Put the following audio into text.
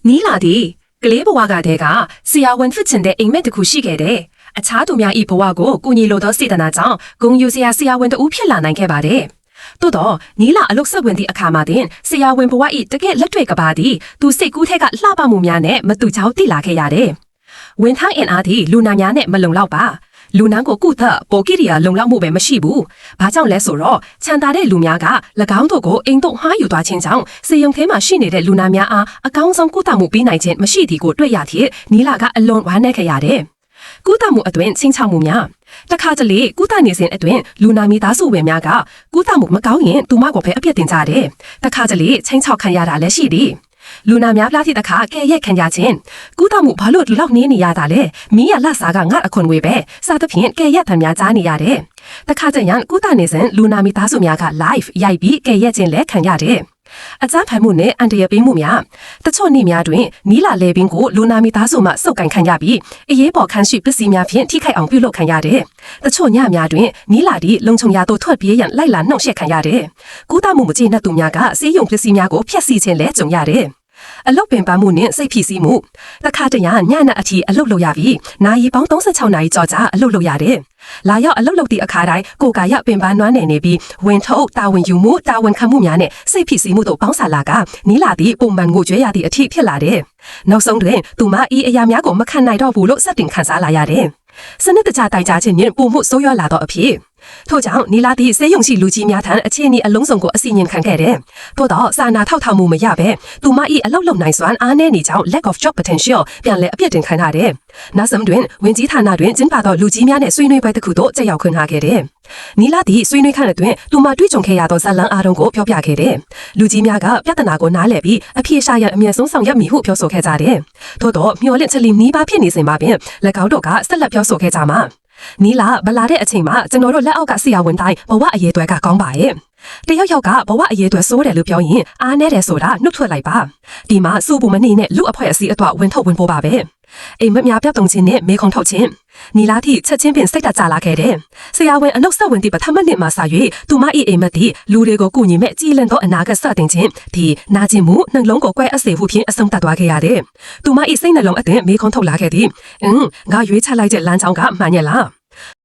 နီလာဒီကလေးဘဝကတည်းကဆရာဝန်ဖြစ်ချင်တဲ့အိမ်မက်တစ်ခုရှိခဲ့တယ်။အခြားသူများဤဘဝကိုကိုညီလိုသောစေတနာကြောင့်ဂုဏ်ယူဆရာဝန်တူဖြစ်လာနိုင်ခဲ့ပါတယ်။သို့တော့နီလာအလုတ်ဆက်ဝင်သည့်အခါမှာတင်ဆရာဝန်ဘဝဤတကယ်လက်တွေ့ကပါသည်သူစိတ်ကူးထဲကလှပမှုများနဲ့မတူချောင်းတိလာခဲ့ရတယ်။ဝန်ထမ်းအင်အားသည်လူနာများနဲ့မလုံလောက်ပါ။လူနန်းကိုကုသပေါ်ကိရိယာလုံလောက်မှုပဲမရှိဘူး။ဘာကြောင့်လဲဆိုတော့ခြံသာတဲ့လူများက၎င်းတို့ကိုအိမ်တို့ငှားယူသွားခြင်းကြောင့်စေယုံထဲမှာရှိနေတဲ့လူနာများအားအကောင်းဆုံးကုသမှုပေးနိုင်ခြင်းမရှိသည်ကိုတွေ့ရသည်နီလာကအလွန်ဝမ်းနည်းခဲ့ရတယ်။ကုသမှုအတွင်းချင်းချောက်မှုများတခါတလေကုသနေစဉ်အတွင်းလူနာမိသားစုဝင်များကကုသမှုမကောင်းရင်သူမကိုပဲအပြစ်တင်ကြတယ်။တခါတလေချင်းချောက်ခံရတာလည်းရှိသည်လူနာများပြားသည့်တခါကဲရက်ခံကြခြင်းကုသမှုဘာလို့လောက်နေရတာလဲမီးရလှစားကငါအခွန်ဝေပဲစသဖြင့်ကဲရက်တံများကြားနေရတယ်တခါကျရင်ကုသနေစဉ်လူနာမိသားစုများက live ရိုက်ပြီးကဲရက်ခြင်းလည်းခံရတယ်အကြမ်းဖက်မှုနဲ့အန်တရပေးမှုများတချို့နေ့များတွင်နီးလာလေပင်ကိုလူနာမိသားစုမှစုပ်ကန်ခံရပြီးအရေးပေါ်ခန်းရှိပစ္စည်းများဖြင့်ထိခိုက်အောင်ပြုလုပ်ခံရတယ်။တချို့ညများတွင်နီးလာသည့်လုံခြုံရာသို့ထွက်ပြေးရန်လိုက်လာနှောင့်ယှက်ခံရတယ်။ကုသမှုမကျေနပ်သူများကဆေးရုံပစ္စည်းများကိုဖျက်ဆီးခြင်းလည်းကြုံရတယ်။အလုတ်ပင်ပန်းမှုနဲ့စိတ်ဖိစီးမှုတခါတရညနာအထိအလုတ်လုပ်ရပြီးနာရီပေါင်း36နာရီကြော်ကြာအလုတ်လုပ်ရတယ်။လာရောက်အလုတ်လုပ်သည့်အခါတိုင်းကိုယ်ကာယပင်ပန်းနွမ်းနယ်နေပြီးဝင်ထုတ်တာဝန်ယူမှုတာဝန်ခံမှုများနဲ့စိတ်ဖိစီးမှုတို့ပေါင်းစားလာကနီးလာသည့်ပုံမှန်ကိုကြွေးရသည့်အထိဖြစ်လာတယ်။နောက်ဆုံးတွင်သူမဤအရာများကိုမခံနိုင်တော့ဘူးလို့စတင်ခံစားလာရတယ်။စနစ်တကျတိုင်ကြားခြင်းနဲ့ပုံမှုဆိုးရွားလာတော့အဖြစ်ထို့ကြောင့်နီလာသည့်ဆေးရုံရှိလူကြီးများထံအခြေအနေအလုံးစုံကိုအစီရင်ခံခဲ့တယ်။သို့တော့စာနာထောက်ထားမှုမရဘဲသူမ၏အလောက်လုံနိုင်စွမ်းအားနည်းနေကြောင်း lack of job potential ပြန်လည်အပြစ်တင်ခံရတယ်။နောက်ဆုံးတွင်ဝင်ကြီးဌာနတွင်ကျင်းပသောလူကြီးများနဲ့ဆွေးနွေးပွဲတစ်ခုသို့တက်ရောက်ခွင့်ထားခဲ့တယ်။နီလာသည့်ဆွေးနွေးခန်းအတွင်းသူမတွေ့ကြုံခဲ့ရသောဇလန်းအားလုံးကိုပြောပြခဲ့တယ်။လူကြီးများကပြဿနာကိုနားလည်ပြီးအဖြေရှာရန်အမြဲဆုံးဆောင်ရွက်မည်ဟုပြောဆိုခဲ့ကြတယ်။သို့တော့မျှော်လင့်ချက်လီနီးပါးဖြစ်နေစဉ်မှာပင်၎င်းတို့ကဆက်လက်ပြောဆိုခဲ့ကြမှာနီလာဗလာတဲ့အချိန်မှာကျွန်တော်တို့လက်အောက်ကဆရာဝန်တိုင်းဘဝအရေးတွေကကောင်းပါရဲ့တယောက်ယောက်ကဘဝအရေးတွေစိုးတယ်လို့ပြောရင်အားနည်းတယ်ဆိုတာနှုတ်ထွက်လိုက်ပါဒီမှာစူပူမနေနဲ့လူအဖွဲ့အစည်းအတွက်ဝင်ထုတ်ဝင်ပို့ပါပဲအိမ်မများပြတ်တုံခြင်းနဲ့မေခုံထုတ်ခြင်းနီလာသည့်ချက်ချင်းပင်စိတ်တကြလာခဲ့တယ်ဆရာဝန်အနှုတ်ဆက်ဝင်သည့်ပထမနှစ်မှာစ၍သူမ၏အိမ်မက်သည့်လူတွေကိုကူညီမဲ့ကြည်လင်သောအနာဂတ်စတင်ခြင်းဒီနာကျင်မှုနှလုံးကိုကွဲအစေမှုဖြင့်အဆုံးသတ်သွားခဲ့ရတယ်သူမ၏စိတ်နှလုံးအတွင်းမေခုံထုတ်လာခဲ့သည်ငါရွေးချလိုက်တဲ့လမ်းကြောင်းကမှန်ရဲ့လား